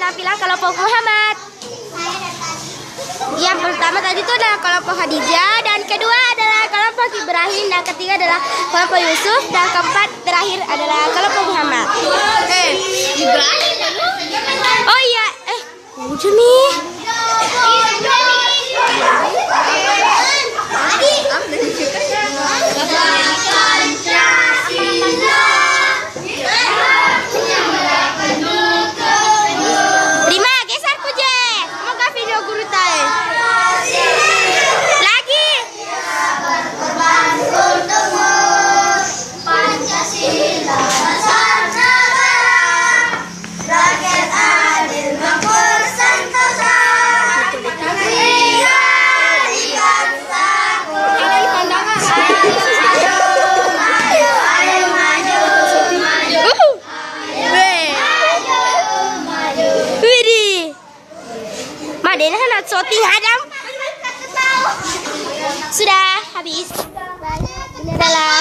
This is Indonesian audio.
penampilan kelompok Muhammad. Yang pertama tadi itu adalah kelompok Khadijah, dan kedua adalah kelompok Ibrahim, dan ketiga adalah kelompok Yusuf, dan keempat terakhir adalah kelompok Muhammad. Ibrahim. Oh iya, udah nih. Rima, geser kuje. Semoga video guru tahu. Lagi. Pancasila Nusantara, rakyat adil makmur sentosa, negerinya di bangsaku. Ayo maju. Widih. Madena hendak shooting Adam. Sudah habis. Ini adalah